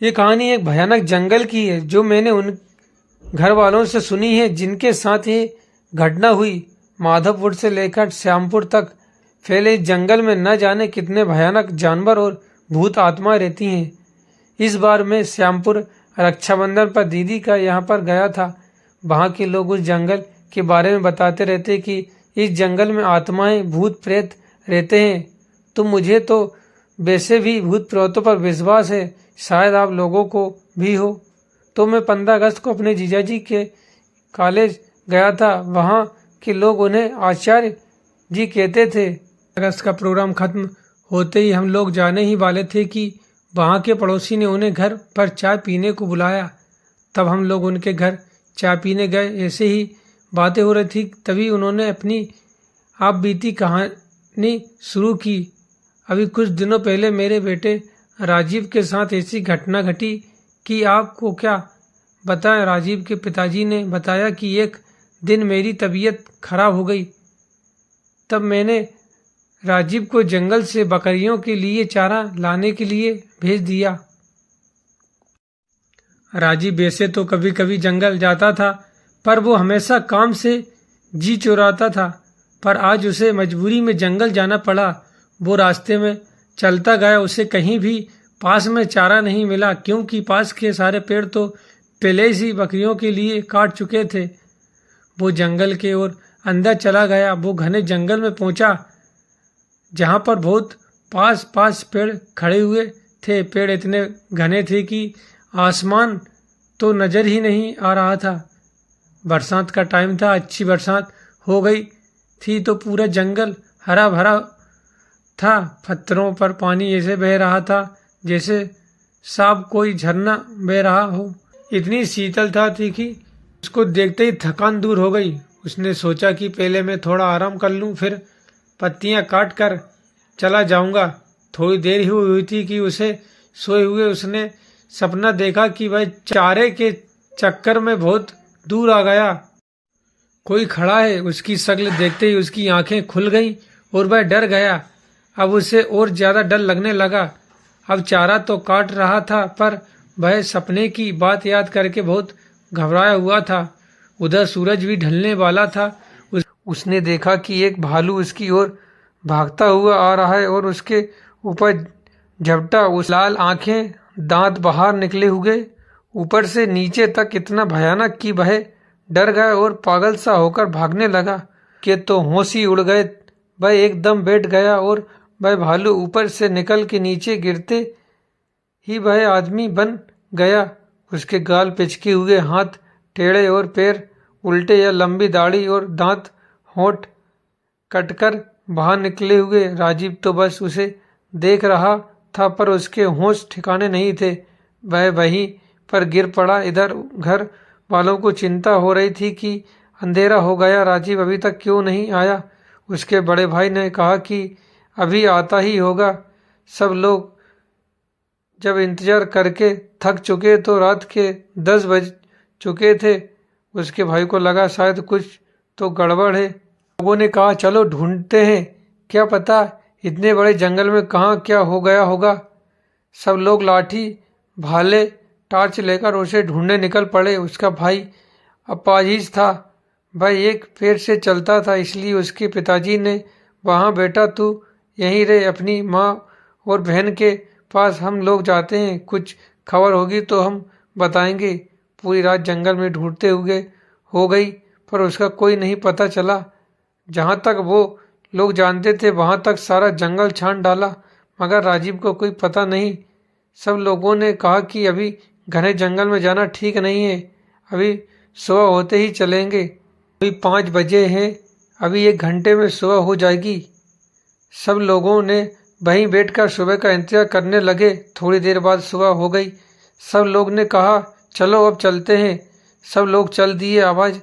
ये कहानी एक भयानक जंगल की है जो मैंने उन घर वालों से सुनी है जिनके साथ ये घटना हुई। माधवपुर से लेकर श्यामपुर तक फैले इस जंगल में न जाने कितने भयानक जानवर और भूत आत्माएं रहती हैं। इस बार मैं श्यामपुर रक्षाबंधन पर दीदी का यहाँ पर गया था। वहाँ के लोग उस जंगल के बारे में बताते रहते कि इस जंगल में आत्माएं भूत प्रेत रहते हैं। तो मुझे तो वैसे भी भूत प्रेतों पर विश्वास है, शायद आप लोगों को भी हो। तो मैं 15 अगस्त को अपने जीजाजी के कॉलेज गया था। वहाँ के लोग उन्हें आचार्य जी कहते थे। अगस्त का प्रोग्राम खत्म होते ही हम लोग जाने ही वाले थे कि वहाँ के पड़ोसी ने उन्हें घर पर चाय पीने को बुलाया। तब हम लोग उनके घर चाय पीने गए। ऐसे ही बातें हो रही थी, तभी उन्होंने अपनी आप बीती कहानी शुरू की। अभी कुछ दिनों पहले मेरे बेटे राजीव के साथ ऐसी घटना घटी कि आपको क्या बताएं। राजीव के पिताजी ने बताया कि एक दिन मेरी तबीयत खराब हो गई। तब मैंने राजीव को जंगल से बकरियों के लिए चारा लाने के लिए भेज दिया। राजीव वैसे तो कभी कभी जंगल जाता था, पर वो हमेशा काम से जी चुराता था। पर आज उसे मजबूरी में जंगल जाना पड़ा। वो रास्ते में चलता गया, उसे कहीं भी पास में चारा नहीं मिला, क्योंकि पास के सारे पेड़ तो पहले ही बकरियों के लिए काट चुके थे। वो जंगल के ओर अंदर चला गया। वो घने जंगल में पहुंचा, जहां पर बहुत पास पास पेड़ खड़े हुए थे। पेड़ इतने घने थे कि आसमान तो नजर ही नहीं आ रहा था। बरसात का टाइम था, अच्छी बरसात हो गई थी, तो पूरा जंगल हरा भरा था। पत्थरों पर पानी ऐसे बह रहा था जैसे साफ कोई झरना बह रहा हो। इतनी शीतलता थी कि उसको देखते ही थकान दूर हो गई। उसने सोचा कि पहले मैं थोड़ा आराम कर लूं, फिर पत्तियां काट कर चला जाऊंगा। थोड़ी देर ही हुई थी कि उसे सोए हुए उसने सपना देखा कि वह चारे के चक्कर में बहुत दूर आ गया। कोई खड़ा है। उसकी शक्ल देखते ही उसकी आंखें खुल गईं और वह डर गया। अब उसे और ज्यादा डर लगने लगा। अब चारा तो काट रहा था, पर वह सपने की बात याद करके बहुत घबराया हुआ था। उधर सूरज भी ढलने वाला था। उसने देखा कि एक भालू उसकी ओर भागता हुआ आ रहा है और उसके ऊपर झपटा। उस लाल आंखें, दांत बाहर निकले हुए ऊपर से नीचे तक इतना भयानक कि वह डर गया और पागल सा होकर भागने लगा। कि तो होश ही उड़ गए। वह एकदम बैठ गया और वह भालू ऊपर से निकल के नीचे गिरते ही वह आदमी बन गया। उसके गाल पिचके हुए, हाथ टेढ़े और पैर उल्टे, या लंबी दाढ़ी और दांत होंठ कटकर बाहर निकले हुए। राजीव तो बस उसे देख रहा था, पर उसके होश ठिकाने नहीं थे। वह वहीं पर गिर पड़ा। इधर घर वालों को चिंता हो रही थी कि अंधेरा हो गया, राजीव अभी तक क्यों नहीं आया। उसके बड़े भाई ने कहा कि अभी आता ही होगा। सब लोग जब इंतजार करके थक चुके तो रात के 10 बज चुके थे। उसके भाई को लगा शायद कुछ तो गड़बड़ है। लोगों ने कहा चलो ढूंढते हैं, क्या पता इतने बड़े जंगल में कहाँ क्या हो गया होगा। सब लोग लाठी भाले टार्च लेकर उसे ढूंढने निकल पड़े। उसका भाई अपाहिज था, वह एक पैर से चलता था, इसलिए उसके पिताजी ने वहाँ बेटा तू यहीं रहे अपनी माँ और बहन के पास, हम लोग जाते हैं, कुछ खबर होगी तो हम बताएंगे। पूरी रात जंगल में ढूंढते हुए हो गई, पर उसका कोई नहीं पता चला। जहाँ तक वो लोग जानते थे वहाँ तक सारा जंगल छान डाला, मगर राजीव को कोई पता नहीं। सब लोगों ने कहा कि अभी घने जंगल में जाना ठीक नहीं है, अभी सुबह होते ही चलेंगे। अभी 5 बजे हैं, अभी 1 घंटे में सुबह हो जाएगी। सब लोगों ने वहीं बैठकर सुबह का इंतजार करने लगे। थोड़ी देर बाद सुबह हो गई। सब लोग ने कहा चलो अब चलते हैं। सब लोग चल दिए आवाज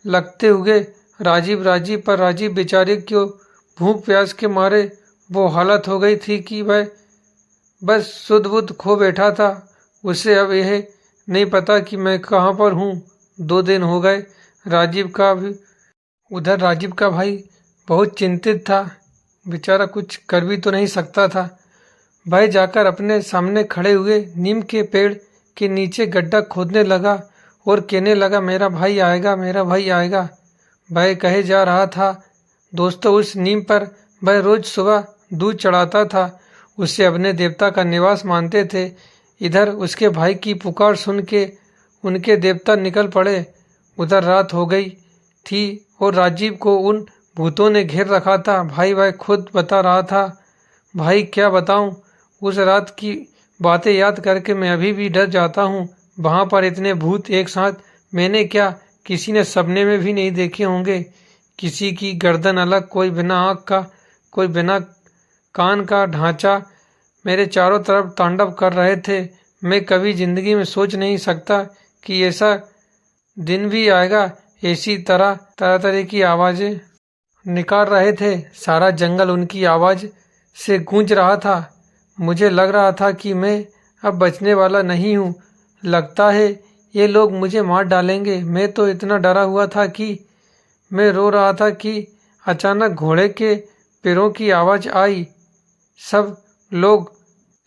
लगते हुए राजीव राजीव। पर राजीव बेचारे क्यों भूख प्यास के मारे वो हालत हो गई थी कि वह बस सुध बुध खो बैठा था। उसे अब यह नहीं पता कि मैं कहाँ पर हूँ। 2 दिन हो गए। उधर राजीव का भाई बहुत चिंतित था। बेचारा कुछ कर भी तो नहीं सकता था। भाई जाकर अपने सामने खड़े हुए नीम के पेड़ के नीचे गड्ढा खोदने लगा और कहने लगा, मेरा भाई आएगा, मेरा भाई आएगा। भाई कहे जा रहा था। दोस्तों, उस नीम पर वह रोज सुबह दूध चढ़ाता था, उसे अपने देवता का निवास मानते थे। इधर उसके भाई की पुकार सुन के उनके देवता निकल पड़े। उधर रात हो गई थी और राजीव को उन भूतों ने घेर रखा था। भाई खुद बता रहा था, भाई क्या बताऊं, उस रात की बातें याद करके मैं अभी भी डर जाता हूँ। वहां पर इतने भूत एक साथ मैंने क्या किसी ने सपने में भी नहीं देखे होंगे। किसी की गर्दन अलग, कोई बिना आँख का, कोई बिना कान का ढांचा मेरे चारों तरफ तांडव कर रहे थे। मैं कभी जिंदगी में सोच नहीं सकता कि ऐसा दिन भी आएगा। ऐसी तरह की आवाजें निकाल रहे थे। सारा जंगल उनकी आवाज से गूंज रहा था। मुझे लग रहा था कि मैं अब बचने वाला नहीं हूँ। लगता है ये लोग मुझे मार डालेंगे। मैं तो इतना डरा हुआ था कि मैं रो रहा था कि अचानक घोड़े के पैरों की आवाज आई। सब लोग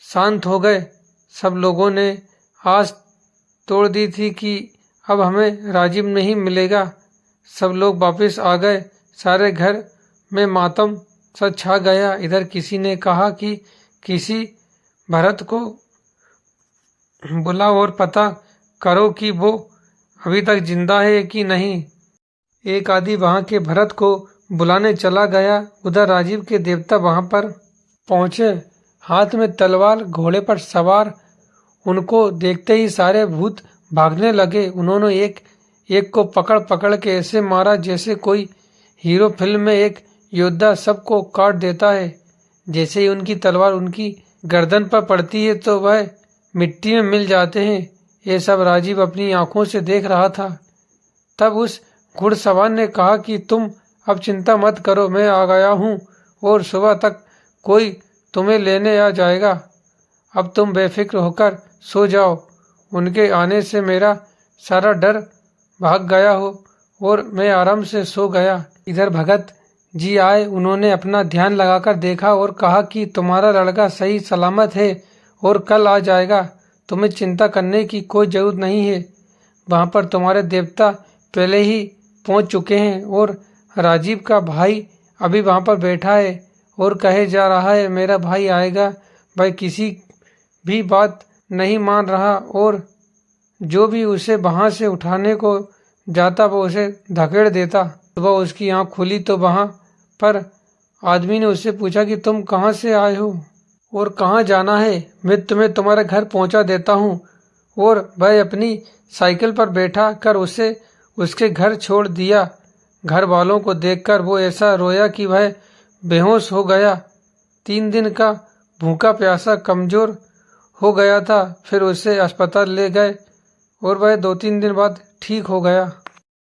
शांत हो गए। सब लोगों ने आस तोड़ दी थी कि अब हमें राजीव नहीं मिलेगा। सब लोग वापस आ गए। सारे घर में मातम सा छा गया। इधर किसी ने कहा कि किसी भरत को बुलाओ और पता करो कि वो अभी तक जिंदा है कि नहीं। एक आदमी वहां के भरत को बुलाने चला गया। उधर राजीव के देवता वहां पर पहुंचे, हाथ में तलवार, घोड़े पर सवार। उनको देखते ही सारे भूत भागने लगे। उन्होंने एक एक को पकड़ पकड़ के ऐसे मारा जैसे कोई हीरो फिल्म में एक योद्धा सबको काट देता है। जैसे ही उनकी तलवार उनकी गर्दन पर पड़ती है तो वह मिट्टी में मिल जाते हैं। ये सब राजीव अपनी आंखों से देख रहा था। तब उस घुड़सवार ने कहा कि तुम अब चिंता मत करो, मैं आ गया हूँ और सुबह तक कोई तुम्हें लेने आ जाएगा। अब तुम बेफिक्र होकर सो जाओ। उनके आने से मेरा सारा डर भाग गया हो और मैं आराम से सो गया। इधर भगत जी आए। उन्होंने अपना ध्यान लगाकर देखा और कहा कि तुम्हारा लड़का सही सलामत है और कल आ जाएगा। तुम्हें चिंता करने की कोई जरूरत नहीं है। वहां पर तुम्हारे देवता पहले ही पहुंच चुके हैं और राजीव का भाई अभी वहां पर बैठा है और कहे जा रहा है, मेरा भाई आएगा। भाई किसी भी बात नहीं मान रहा और जो भी उसे वहां से उठाने को जाता वो उसे धकेड़ देता। सुबह उसकी आंख खुली तो वहां पर आदमी ने उससे पूछा कि तुम कहाँ से आए हो और कहाँ जाना है। मैं तुम्हें तुम्हारे घर पहुंचा देता हूँ। और वह अपनी साइकिल पर बैठा कर उसे उसके घर छोड़ दिया। घर वालों को देखकर वो ऐसा रोया कि वह बेहोश हो गया। 3 दिन का भूखा प्यासा कमजोर हो गया था। फिर उसे अस्पताल ले गए और वह 2-3 दिन बाद ठीक हो गया।